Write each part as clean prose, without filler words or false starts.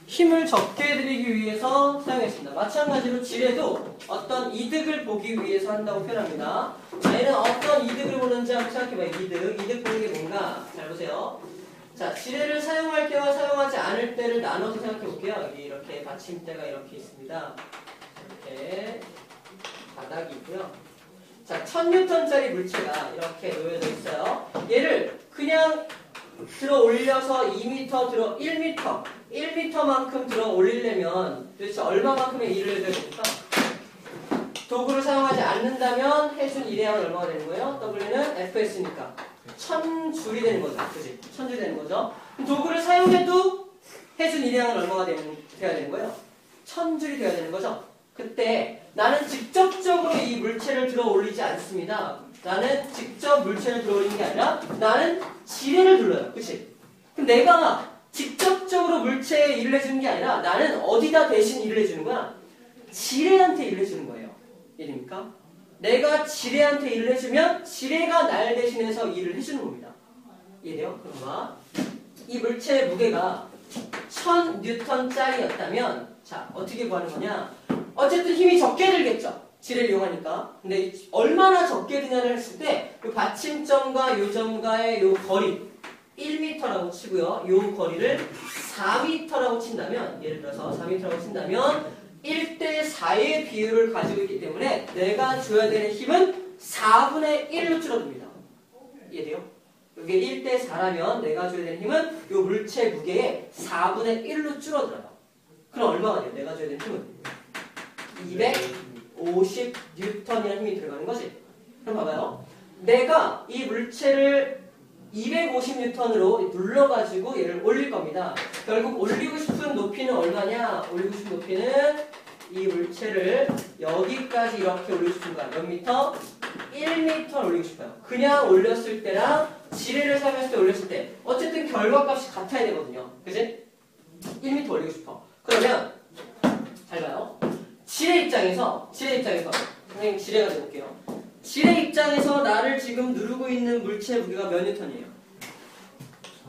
힘을 적게 들이기 위해서 사용했습니다. 마찬가지로 지뢰도 어떤 이득을 보기 위해서 한다고 표현합니다. 자, 얘는 어떤 이득을 보는지 한번 생각해봐요. 이득 보는 게 뭔가? 잘 보세요. 자, 지뢰를 사용할 때와 사용하지 않을 때를 나눠서 생각해볼게요. 여기 이렇게 받침대가 이렇게 있습니다. 이렇게 바닥이 있고요. 자, 1000N짜리 물체가 이렇게 놓여져 있어요. 얘를 그냥 들어 올려서 2m, 1m만큼 들어 올리려면 도대체 얼마만큼의 일을 해야 됩니까? 도구를 사용하지 않는다면 해준 일량은 얼마가 되는 거예요? W는 FS니까 1000줄이 되는 거죠. 그치? 1000줄이 되는 거죠. 도구를 사용해도 해준 일량은 얼마가 돼야 되는 거예요? 1000줄이 되어야 되는 거죠. 그때 나는 직접적으로 이 물체를 들어 올리지 않습니다. 나는 직접 물체를 들어 올리는 게 아니라 나는 지뢰를 둘러요. 그치? 그럼 내가 직접적으로 물체에 일을 해주는 게 아니라 나는 어디다 대신 일을 해주는 거야? 지뢰한테 일을 해주는 거예요. 이해됩니까? 내가 지뢰한테 일을 해주면 지뢰가 날 대신해서 일을 해주는 겁니다. 이해돼요? 그럼 봐. 이 물체의 무게가 1000N짜리였다면 자, 어떻게 구하는 거냐? 어쨌든 힘이 적게 들겠죠. 지뢰를 이용하니까. 근데 얼마나 적게 드냐를 했을 때 이 받침점과 요 점과의 요 거리 1m라고 치고요. 요 거리를 4m라고 친다면 예를 들어서 4m라고 친다면 1대4의 비율을 가지고 있기 때문에 내가 줘야 되는 힘은 4분의 1로 줄어듭니다. 이해돼요? 이게 1대4라면 내가 줘야 되는 힘은 요 물체 무게의 4분의 1로 줄어들어요. 그럼 얼마가 돼요? 내가 줘야 되는 힘은 250N이라는 힘이 들어가는 거지. 그럼 봐봐요. 내가 이 물체를 250N으로 눌러가지고 얘를 올릴 겁니다. 결국 올리고 싶은 높이는 얼마냐? 올리고 싶은 높이는 이 물체를 여기까지 이렇게 올리고 싶은 거야. 몇 미터? 1m를 올리고 싶어요. 그냥 올렸을 때랑 지뢰를 사용했을 때 올렸을 때 어쨌든 결과값이 같아야 되거든요. 그치? 1m 올리고 싶어. 그러면 잘 봐요. 지뢰 입장에서 선생님 지뢰가 돼볼게요. 지뢰 입장에서 나를 지금 누르고 있는 물체의 무게가 몇 뉴턴이에요?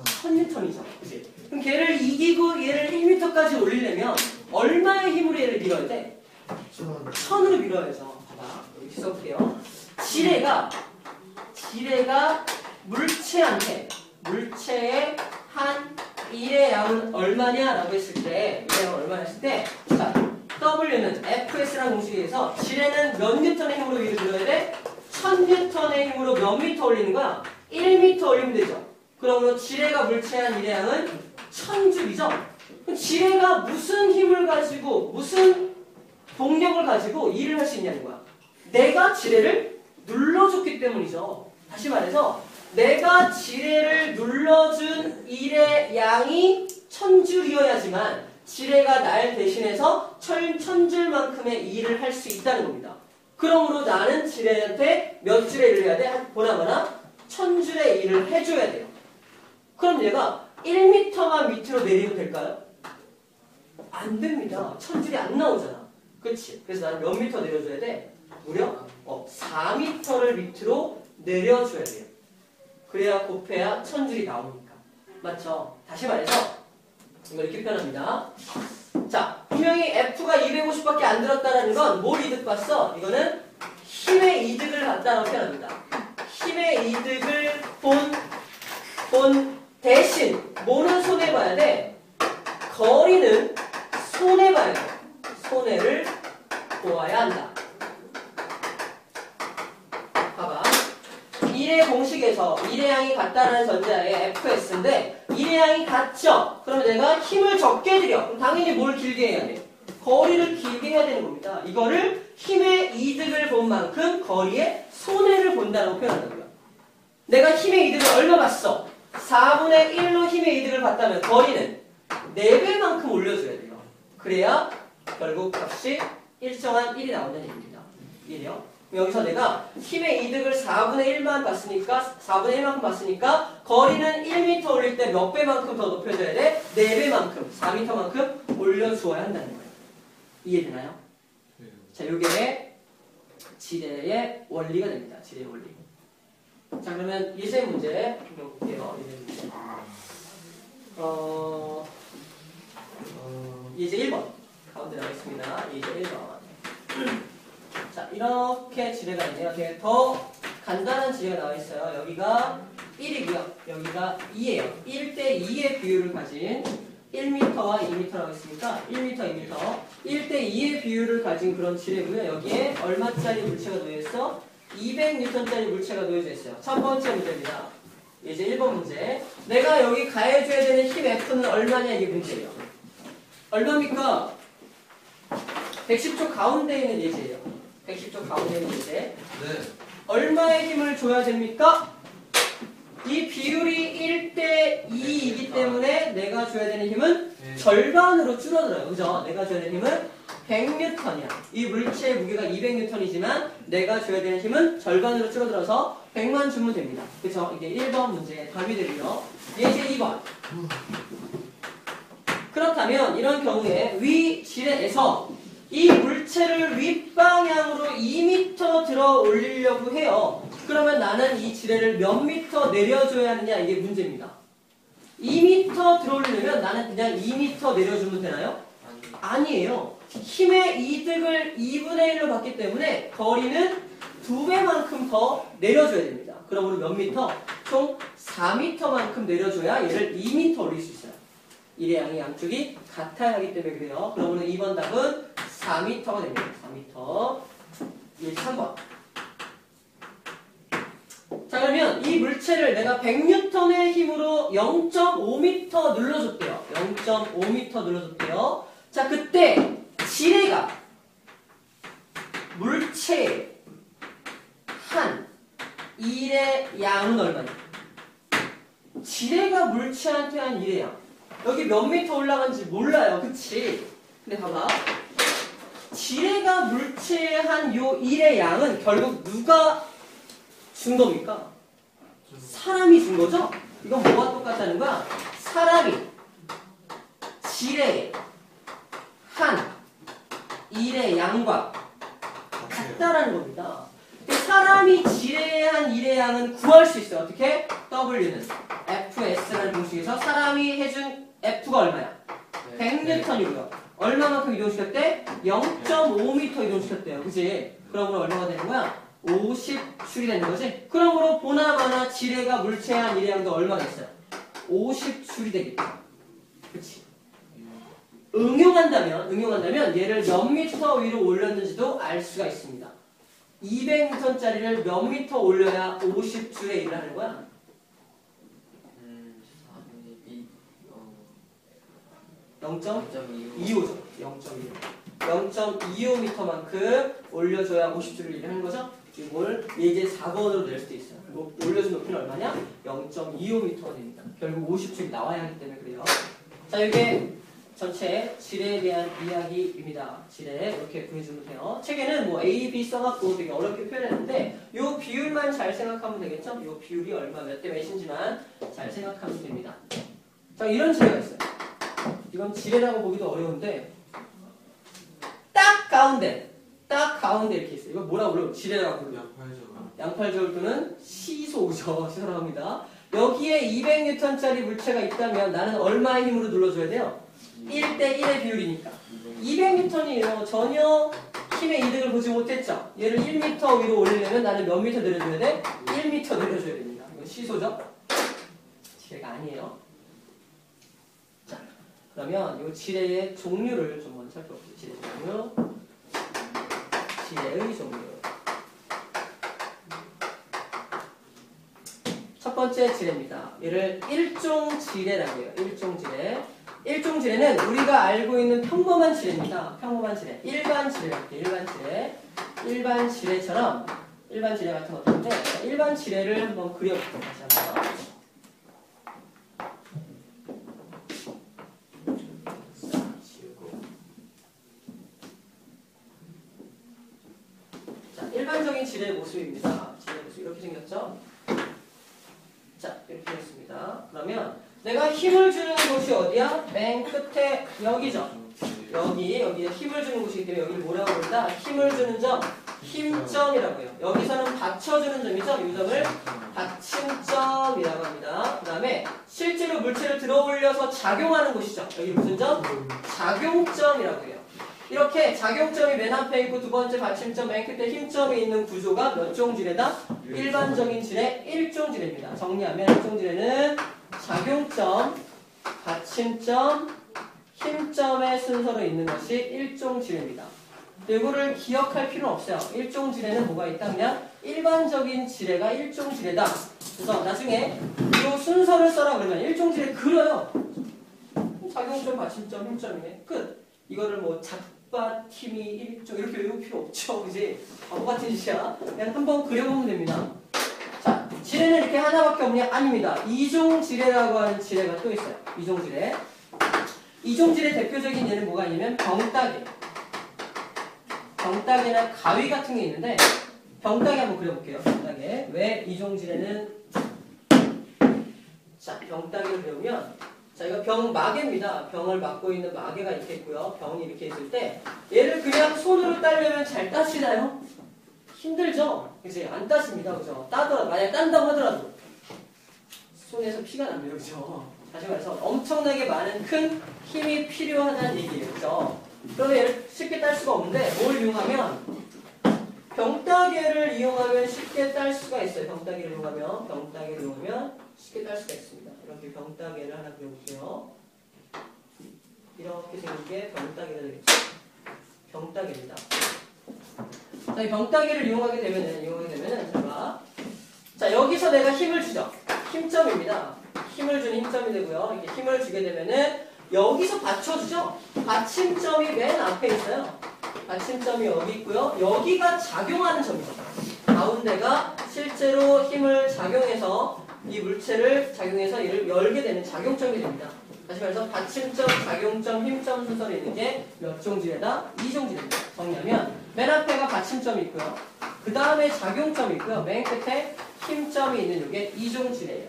1000N이죠. 그치? 그럼 걔를 이기고 얘를 1m까지 올리려면 얼마의 힘으로 얘를 밀어야 돼? 1000으로 밀어야죠. 봐봐. 여기 써볼게요. 지뢰가 물체의 한 1의 양은 얼마냐라고 했을 때 1의 양은 얼마냐 했을 때 자, W는 FS라는 공식에 의해서 지뢰는 몇 뉴턴의 힘으로 위로 밀어야 돼? 1000N의 힘으로 몇 미터 올리는 거야? 1m 올리면 되죠. 그러므로 지뢰가 물체한 일의 양은 1000줄이죠. 지뢰가 무슨 힘을 가지고 무슨 동력을 가지고 일을 할 수 있냐는 거야. 내가 지뢰를 눌러줬기 때문이죠. 다시 말해서 내가 지뢰를 눌러준 일의 양이 1000줄이어야지만 지뢰가 날 대신해서 1000줄만큼의 일을 할 수 있다는 겁니다. 그러므로 나는 지뢰한테 몇 줄의 일을 해야 돼? 보나마나 1000줄의 일을 해줘야 돼요. 그럼 얘가 1m만 밑으로 내리면 될까요? 안 됩니다. 1000줄이 안 나오잖아. 그렇지? 그래서 나는 몇 미터 내려줘야 돼? 무려 4m를 밑으로 내려줘야 돼요. 그래야 곱해야 1000줄이 나오니까. 맞죠? 다시 말해서 이거 이렇게 표현합니다. 자, 분명히 F가 250밖에 안 들었다는 건 뭘 이득 봤어? 이거는 힘의 이득을 봤다고 표현합니다. 힘의 이득을 본 대신 뭐는 손해봐야 돼? 거리는 손해봐야 돼. 손해를 보아야 한다. 봐봐. 1의 공식에서 1의 양이 같다는 전제하에 FS인데 1의 양이 같죠? 그러면 내가 힘을 적게 들여. 그럼 당연히 뭘 길게 해야 돼? 거리를 길게 해야 되는 겁니다. 이거를 힘의 이득을 본 만큼 거리의 손해를 본다고 표현한다고요. 내가 힘의 이득을 얼마 봤어? 4분의 1로 힘의 이득을 봤다면 거리는 4배만큼 올려줘야 돼요. 그래야 결국 값이 일정한 1이 나온다는 얘기입니다. 이해돼요? 여기서 내가 힘의 이득을 4분의 1만 봤으니까 4분의 1만큼 봤으니까 거리는 1m 올릴 때 몇 배만큼 더 높여줘야 돼? 4배만큼 4m만큼 올려주어야 한다는 거예요. 이해되나요? 네. 자, 이게 지뢰의 원리가 됩니다. 지뢰의 원리. 자, 그러면 예제 문제 한번 볼게요. 예제 문제. 예제 1번. 가운데 나와 있습니다. 예제 1번. 자, 이렇게 지뢰가 있네요. 되게 더 간단한 지뢰가 나와 있어요. 여기가 1이고요. 여기가 2예요. 1대 2의 비율을 가진 1m와 2m라고 했으니까 1m, 2m. 1대 2의 비율을 가진 그런 지뢰고요. 여기에 얼마짜리 물체가 놓여있어? 200N짜리 물체가 놓여져 있어요. 첫 번째 문제입니다. 이제 1번 문제. 내가 여기 가해줘야 되는 힘 F는 얼마냐 이게 문제예요. 얼마입니까? 110초 가운데 있는 예제예요. 110초 가운데 있는 예제. 네. 얼마의 힘을 줘야 됩니까? 이 비율이 1대 2이기 때문에 내가 줘야 되는 힘은 절반으로 줄어들어요. 그죠? 내가 줘야 되는 힘은 100N이야. 이 물체의 무게가 200N이지만 내가 줘야 되는 힘은 절반으로 줄어들어서 100만 주면 됩니다. 그쵸? 이게 1번 문제의 답이 되고요. 예제 2번. 그렇다면 이런 경우에 위 지뢰에서 이 물체를 윗방향으로 2m 들어 올리려고 해요. 그러면 나는 이 지뢰를 몇 미터 내려줘야 하느냐 이게 문제입니다. 2m 들어 올리려면 나는 그냥 2m 내려주면 되나요? 아니에요. 힘의 이득을 2분의 1로 받기 때문에 거리는 2배만큼 더 내려줘야 됩니다. 그럼 우리 몇 미터? 총 4m만큼 내려줘야 얘를 2m 올릴 수 있어요. 일의 양이 양쪽이 같아야 하기 때문에 그래요. 그럼 오늘 2번 답은 4m가 됩니다. 4m. 3번. 자, 그러면 이 물체를 내가 100N의 힘으로 0.5m 눌러줬대요. 0.5m 눌러줬대요. 자, 그때 지뢰가 물체의 한 일의 양은 얼마냐? 지뢰가 물체한테 한 일의 양. 여기 몇 미터 올라간지 몰라요. 그치? 근데 봐봐. 지뢰가 물체에 한 요 일의 양은 결국 누가 준 겁니까? 사람이 준 거죠? 이건 뭐가 똑같다는 거야? 사람이 지뢰의 한 일의 양과 같다라는 겁니다. 사람이 지뢰의 한 일의 양은 구할 수 있어요. 어떻게? W는 FS라는 공식에서 사람이 해준 F가 얼마야? 100N이고요. 얼마만큼 이동시켰대? 0.5m 이동시켰대요. 그치? 그러므로 얼마가 되는 거야? 50줄이 되는 거지? 그러므로 보나마나 지뢰가 물체의 한 일의 양도 얼마가 있어요? 50줄이 되겠죠. 그치? 응용한다면 얘를 몇 미터 위로 올렸는지도 알 수가 있습니다. 200m짜리를 몇 미터 올려야 50줄의 일을 하는 거야? 0.25죠. 0.25m만큼 올려줘야 50줄을 일을 하는 거죠? 이걸 예제 4번으로 낼 수도 있어요. 올려준 높이는 얼마냐? 0.25m가 됩니다. 결국 50줄이 나와야 하기 때문에 그래요. 자, 이게 전체 지뢰에 대한 이야기입니다. 지뢰 이렇게 구해주면 돼요. 책에는 뭐 A, B 써갖고 되게 어렵게 표현했는데 이 비율만 잘 생각하면 되겠죠? 이 비율이 얼마 몇 대 몇인지만 잘 생각하면 됩니다. 자, 이런 지뢰가 있어요. 이건 지뢰라고 보기도 어려운데 딱 가운데 이렇게 있어요. 이거 뭐라고 불러요? 지뢰라고 불러요. 양팔저울 또는 시소죠. 죄송합니다. 여기에 200N짜리 물체가 있다면 나는 얼마의 힘으로 눌러줘야 돼요? 1대 1의 비율이니까 200N이 전혀 힘의 이득을 보지 못했죠. 얘를 1m 위로 올리려면 나는 몇 미터 내려줘야 돼? 1m 내려줘야 됩니다. 이건 시소죠. 지뢰가 아니에요. 자, 그러면 이 지뢰의 종류를 좀 먼저 살펴보죠. 지뢰 종류. 지뢰의 종류. 첫 번째 지뢰입니다. 얘를 일종 지뢰라고 해요. 일종 지뢰. 일종 지뢰는 우리가 알고 있는 평범한 지뢰입니다. 평범한 지뢰. 일반 지뢰. 일반 지뢰처럼 일반 지뢰 같은 것인데 일반 지뢰를 한번 그려볼게요. 다시 한번. 자, 일반적인 지뢰의 모습입니다. 지뢰 모습 이렇게 생겼죠? 자, 이렇게 생겼습니다. 그러면 내가 힘을 주는 곳이 어디야? 맨 끝에 여기죠. 여기에 힘을 주는 곳이기 때문에 여기를 뭐라고 부른다? 힘을 주는 점, 힘점이라고요. 여기서는 받쳐주는 점이죠. 이 점을 받침점이라고 합니다. 그 다음에 실제로 물체를 들어올려서 작용하는 곳이죠. 여기 무슨 점? 작용점이라고 해요. 이렇게 작용점이 맨 앞에 있고 두 번째 받침점 맨 끝에 힘점이 있는 구조가 몇 종 지뢰다? 일반적인 지뢰 1종 지뢰입니다. 정리하면 1종 지뢰는 작용점, 받침점, 힘점의 순서로 있는 것이 1종 지뢰입니다. 이거를 기억할 필요는 없어요. 1종 지뢰는 뭐가 있다? 그냥 일반적인 지뢰가 1종 지뢰다. 그래서 나중에 이 순서를 써라 그러면 1종 지뢰 그려요. 작용점, 받침점, 힘점이네. 끝. 이거를 뭐 작바팀이 1종 이렇게 외울 필요 없죠. 그지? 바보 같은 짓이야. 그냥 한번 그려보면 됩니다. 자, 지뢰는 이렇게 하나밖에 없냐? 아닙니다. 2종 지뢰라고 하는 지뢰가 또 있어요. 2종 지뢰. 2종 지뢰 대표적인 예는 뭐가 있냐면 병따개. 병따개나 가위 같은 게 있는데 병따개 한번 그려볼게요. 병따개. 왜 2종 지뢰는 자, 병따개를 그려보면 자, 이거 병마개입니다. 병을 막고 있는 마개가 이렇게 있고요. 병이 이렇게 있을 때 얘를 그냥 손으로 따려면 잘 따시나요? 힘들죠? 그치? 안 따십니다. 그죠? 만약 딴다고 하더라도 손에서 피가 납니다. 그죠? 다시 말해서 엄청나게 많은 큰 힘이 필요하다는 얘기예요. 그죠? 그러면 얘를 쉽게 딸 수가 없는데 뭘 이용하면 병따개를 이용하면 쉽게 딸 수가 있어요. 병따개를 이용하면 쉽게 딸 수가 있습니다. 이렇게 병따개를 하나 그려볼게요. 이렇게 생긴 게 병따개가 되겠죠. 병따개입니다. 자, 이 병따개를 이용하게 되면은 자, 여기서 내가 힘을 주죠. 힘점입니다. 힘을 주는 힘점이 되고요. 이렇게 힘을 주게 되면은 여기서 받쳐주죠. 받침점이 맨 앞에 있어요. 받침점이 여기 있고요. 여기가 작용하는 점이죠. 가운데가 실제로 힘을 작용해서 이 물체를 작용해서 얘를 열게 되는 작용점이 됩니다. 다시 말해서 받침점, 작용점, 힘점 순서로 있는 게 몇 종 지뢰다? 2종 지뢰입니다. 정리하면 맨 앞에가 받침점이 있고요. 그 다음에 작용점이 있고요. 맨 끝에 힘점이 있는 이게 2종 지뢰예요.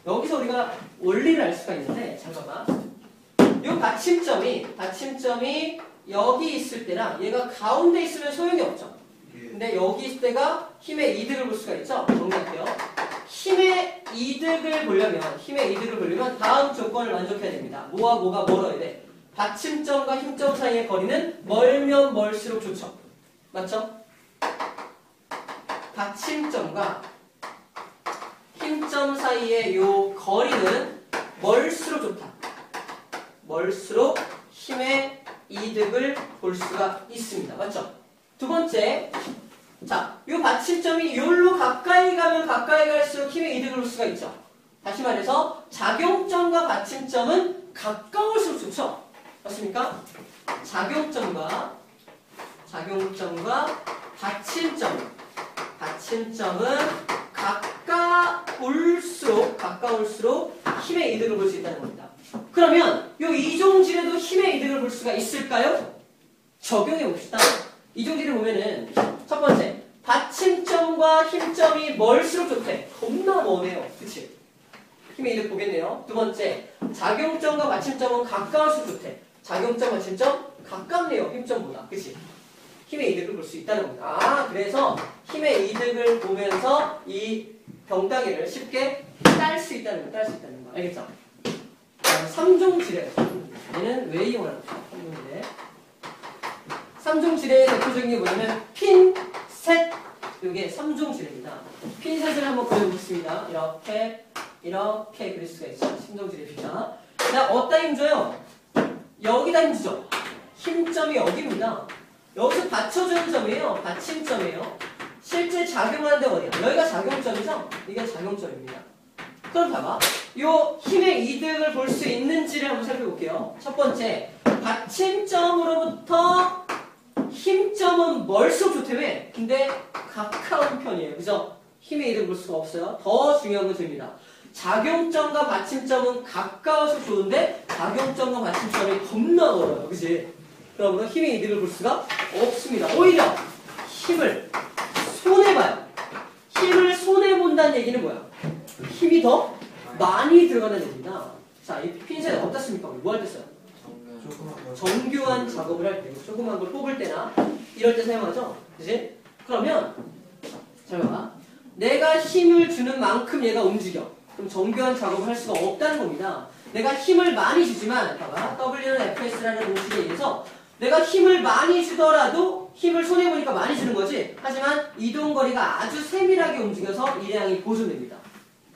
여기서 우리가 원리를 알 수가 있는데 잘 봐봐. 이 받침점이 여기 있을 때랑 얘가 가운데 있으면 소용이 없죠. 근데 여기 있을 때가 힘의 이득을 볼 수가 있죠. 정리할게요. 힘의 이득을 보려면 다음 조건을 만족해야 됩니다. 뭐와 뭐가 멀어야 돼? 받침점과 힘점 사이의 거리는 멀면 멀수록 좋죠. 맞죠? 받침점과 힘점 사이의 요 거리는 멀수록 좋다. 멀수록 힘의 이득을 볼 수가 있습니다. 맞죠? 두 번째, 자, 이 받침점이 요로 가까이 가면 가까이 갈수록 힘의 이득을 볼 수가 있죠. 다시 말해서 작용점과 받침점은 가까울수록 좋죠. 맞습니까? 작용점과 받침점은 가까울수록 힘의 이득을 볼 수 있다는 겁니다. 그러면 이 2종 지뢰도 힘의 이득을 볼 수가 있을까요? 적용해 봅시다. 2종 지뢰 보면은 첫 번째, 받침점과 힘점이 멀수록 좋대. 겁나 머네요. 그치? 힘의 이득 보겠네요. 두 번째, 작용점과 받침점은 가까울수록 좋대. 작용점, 받침점 가깝네요. 힘점보다. 그치? 힘의 이득을 볼 수 있다는 겁니다. 그래서 힘의 이득을 보면서 이 병따개를 쉽게 딸 수 있다는 거. 알겠죠? 3종 지뢰. 얘는 왜 이용하는가? 3종 지뢰의 대표적인 게 뭐냐면 핀셋. 이게 3종 지뢰입니다. 핀셋을 한번 그려보겠습니다. 이렇게 그릴 수가 있죠. 3종 지뢰입니다. 자, 어디다 힘줘요? 여기다 힘주죠. 힘점이 여기입니다. 여기서 받쳐주는 점이에요. 받침점이에요. 실제 작용하는 데가 어디야? 여기가 작용점이죠? 이게 작용점입니다. 그럼 봐봐. 요 힘의 이득을 볼 수 있는지를 한번 살펴볼게요. 첫 번째, 받침점으로부터 힘점은 멀수록 좋다며. 근데 가까운 편이에요. 그죠? 힘의 이득을 볼 수가 없어요. 더 중요한 건 됩니다. 작용점과 받침점은 가까워서 좋은데 작용점과 받침점이 겁나 멀어요. 그치? 그러므로 힘의 이득을 볼 수가 없습니다. 오히려 힘을 손해봐요. 힘을 손해본다는 얘기는 뭐야? 힘이 더 많이 들어가는 얘기입니다. 자, 이 핀셋 어떻습니까? 뭐 할 때 써요? 정교한 작업을 할 때, 조그만 걸 뽑을 때나 이럴 때 사용하죠? 그치? 그러면 잘 봐봐. 내가 힘을 주는 만큼 얘가 움직여. 그럼 정교한 작업을 할 수가 없다는 겁니다. 내가 힘을 많이 주지만 봐봐. W는 Fs라는 공식에 의해서 내가 힘을 많이 주더라도 힘을 손해보니까 많이 주는 거지. 하지만 이동거리가 아주 세밀하게 움직여서 일량이 보존됩니다.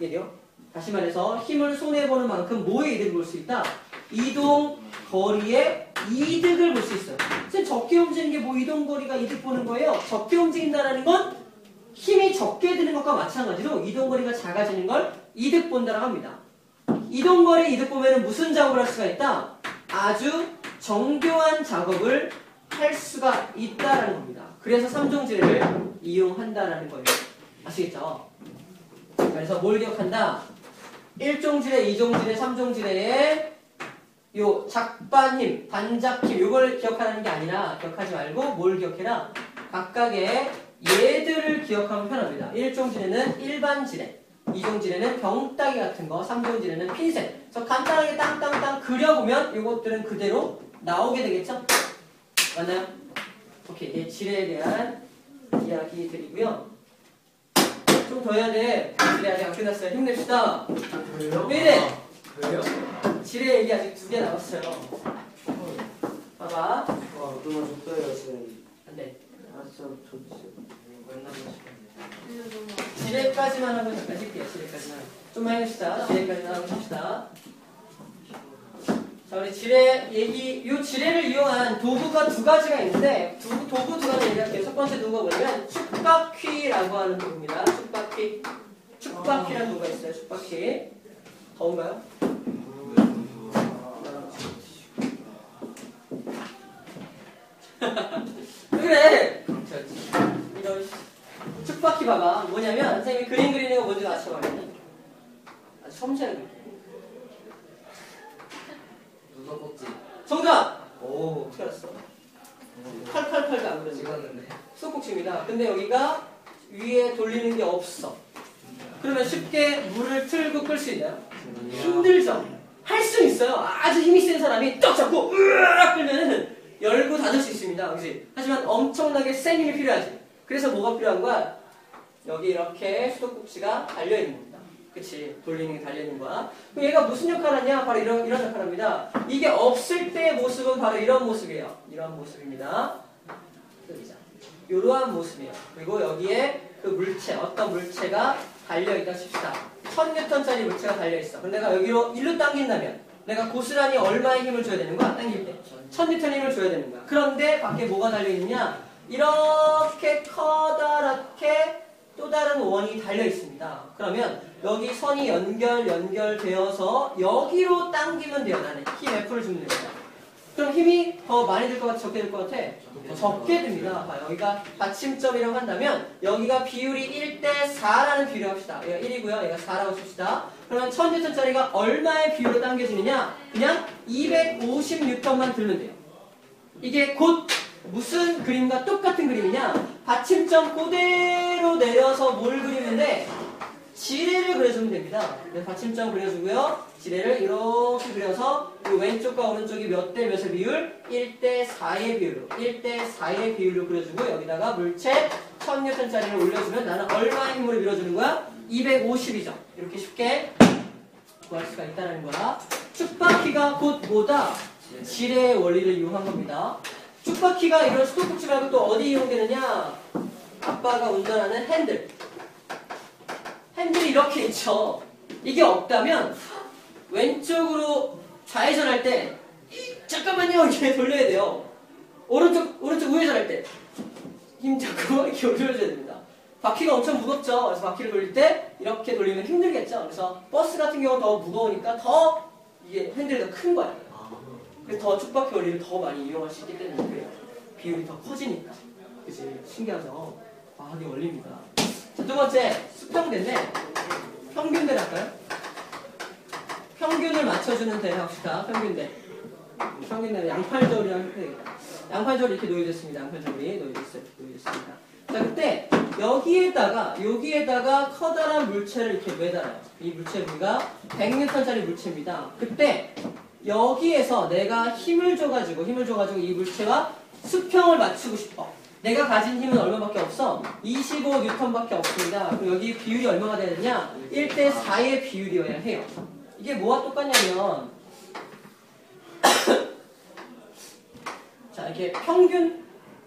이해돼요? 다시 말해서 힘을 손해보는 만큼 뭐의 이득을 볼 수 있다? 이동거리의 이득을 볼 수 있어요. 선생님 적게 움직이는 게 뭐 이동거리가 이득 보는 거예요? 적게 움직인다는 건 힘이 적게 드는 것과 마찬가지로 이동거리가 작아지는 걸 이득 본다라고 합니다. 이동거리 이득 보면 무슨 작업을 할 수가 있다? 아주 정교한 작업을 할 수가 있다라는 겁니다. 그래서 3종지례를 이용한다라는 거예요. 아시겠죠? 그래서 뭘 기억한다? 1종지례, 2종지례, 3종지례의 요 작반힘, 단작힘 요걸 기억하는 게 아니라 기억하지 말고 뭘 기억해라? 각각의 얘들을 기억하면 편합니다. 1종지례는 일반 지례, 2종지례는 병따기 같은 거, 3종지례는 핀셋. 그래서 간단하게 땅땅땅 그려보면 요것들은 그대로 나오게 되겠죠? 맞나요? 오케이, 네, 지례에 대한 이야기 드리고요. 좀 더 해야 돼. 지뢰 아직 안 끝났어요. 힘냅시다. 그래요? 왜 이래? 그래요? 지뢰 얘기 아직 2개 남았어요. 봐봐. 와, 너무 좋다요, 선생님. 안 돼. 알았어, 좋지. 지뢰까지만 하고 잠깐 쉴게요. 지뢰까지만. 좀만 해봅시다. 지뢰까지만 하고 쉽시다. 자, 우리 지뢰 얘기, 이 지뢰를 이용한 도구가 두 가지가 있는데, 도구 두 가지 얘기할게요. 첫 번째 도구가 뭐냐면, 축바퀴라고 하는 도구입니다. 축바퀴. 축바퀴라는 도구가 있어요. 축바퀴. 더운가요? 그래! 이런 축바퀴 봐봐. 뭐냐면, 선생님이 그림 그리는 거 뭔지 맞춰봐요. 아주 섬세하게 그릴게요. 누더꼭지. 정답! 오, 어떻게 알았어? 팔팔팔도 안 그러지. 찍었는데. 수도꼭지입니다. 근데 여기가 위에 돌리는 게 없어. 그러면 쉽게 물을 틀고 끌 수 있나요? 힘들죠? 할 수 있어요. 아주 힘이 센 사람이 떡 잡고 으악 끌면 열고 닫을 수 있습니다. 그치? 하지만 엄청나게 센 힘이 필요하지. 그래서 뭐가 필요한 거야? 여기 이렇게 수도꼭지가 달려있는 겁니다. 그치? 돌리는 게 달려있는 거야. 그럼 얘가 무슨 역할을 하냐? 바로 이런 역할을 합니다. 이게 없을 때의 모습은 바로 이런 모습이에요. 이런 모습입니다. 이러한 모습이에요. 그리고 여기에 그 물체, 어떤 물체가 달려있다 칩시다. 1000N짜리 물체가 달려있어. 그럼 내가 여기로 일로 당긴다면 내가 고스란히 얼마의 힘을 줘야 되는 거야? 당길 때 1000N 힘을 줘야 되는 거야. 그런데 밖에 뭐가 달려있느냐? 이렇게 커다랗게 또 다른 원이 달려있습니다. 그러면 여기 선이 연결되어서 여기로 당기면 돼요. 나는 힘 F를 주면 됩니다. 그럼 힘이 더 많이 들 것 같아? 적게 들 것 같아? 적게 듭니다. 봐, 여기가 받침점이라고 한다면 여기가 비율이 1대4라는 비율을 합시다. 얘가 1이고요. 얘가 4라고 칩시다. 그러면 1000N짜리가 얼마의 비율로 당겨지느냐? 그냥 250N만 들면 돼요. 이게 곧 무슨 그림과 똑같은 그림이냐? 받침점 그대로 내려서 뭘 그리면 돼? 지뢰를 그려주면 됩니다. 받침점 그려주고요. 지뢰를 이렇게 그려서 이 왼쪽과 오른쪽이 몇 대 몇의 비율? 1대4의 비율로 1대4의 비율로 그려주고 여기다가 물체 1000N짜리를 올려주면 나는 얼마의 힘으로 밀어주는 거야? 250이죠. 이렇게 쉽게 구할 수가 있다는 거야. 축바퀴가 곧 뭐다? 지뢰의 원리를 이용한 겁니다. 축바퀴가 이런 수도꼭지 말고 또 어디 이용되느냐? 아빠가 운전하는 핸들이 이렇게 있죠. 이게 없다면 왼쪽으로 좌회전할 때 잠깐만요 이렇게 돌려야 돼요. 오른쪽 우회전할 때 힘 잡고 이렇게 올려줘야 됩니다. 바퀴가 엄청 무겁죠. 그래서 바퀴를 돌릴 때 이렇게 돌리면 힘들겠죠. 그래서 버스 같은 경우는 더 무거우니까 더 이게 핸들이 더 큰 거야. 그래서 더 축바퀴 원리를 더 많이 이용할 수 있기 때문에 그래요. 비율이 더 커지니까. 그치? 신기하죠? 과학의 원리입니다. 자, 두 번째, 수평대인데 평균대를 할까요? 평균을 맞춰주는 대 합시다. 평균대는 양팔절이랑 해야 되겠다. 양팔절이 이렇게 놓여졌습니다. 양팔절이 놓여졌습니다. 자, 그때 여기에다가 커다란 물체를 이렇게 매달아요. 이 물체 무게가 100N짜리 물체입니다. 그때 여기에서 내가 힘을 줘가지고 이 물체와 수평을 맞추고 싶어. 내가 가진 힘은 얼마밖에 없어? 25N밖에 없습니다. 그럼 여기 비율이 얼마가 돼야 되냐? 1대 4의 비율이어야 해요. 이게 뭐와 똑같냐면 자, 이렇게 평균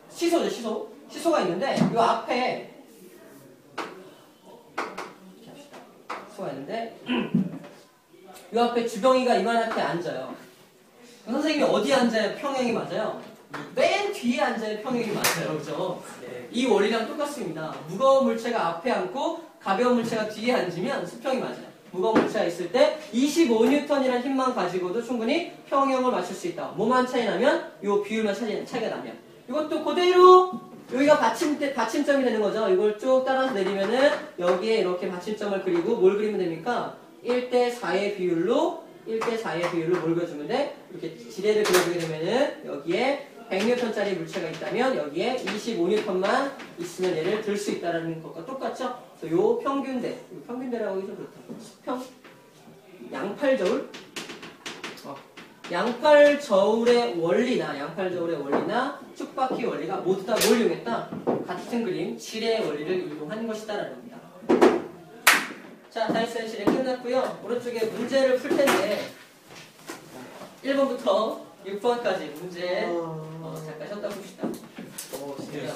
시소죠, 시소. 시소가 있는데 이 앞에 이렇게 합시다. 시소가 있는데 이 앞에 주병이가 이만하게 앉아요. 선생님이 어디 앉아야 평행이 맞아요? 맨 뒤에 앉아야 평행이 맞아요. 그죠? 네. 이 원리랑 똑같습니다. 무거운 물체가 앞에 앉고 가벼운 물체가 뒤에 앉으면 수평이 맞아요. 무거운 물체가 있을 때 25N이라는 힘만 가지고도 충분히 평형을 맞출 수 있다. 뭐만 차이 나면? 요 비율만 차이가 나면. 이것도 그대로 여기가 받침점이 되는 거죠. 이걸 쭉 따라서 내리면은 여기에 이렇게 받침점을 그리고 뭘 그리면 됩니까? 1대 4의 비율로 뭘 그려주면 돼? 이렇게 지뢰를 그려주게 되면은 여기에 100N짜리 물체가 있다면 여기에 25N만 있으면 얘를 들 수 있다는 것과 똑같죠? 그래서 요 평균대, 평균대라고 하기 좀 그렇다. 수평, 양팔저울, 양팔저울의 원리나 뚝바퀴 원리가 모두 다 뭘 이용했다? 같은 그림, 지뢰의 원리를 이용한 것이다라는 겁니다. 자, 다이슨 실행 끝났고요. 오른쪽에 문제를 풀 텐데 1번부터 6번까지 문제 잠깐 쉬었다 봅시다. 진짜.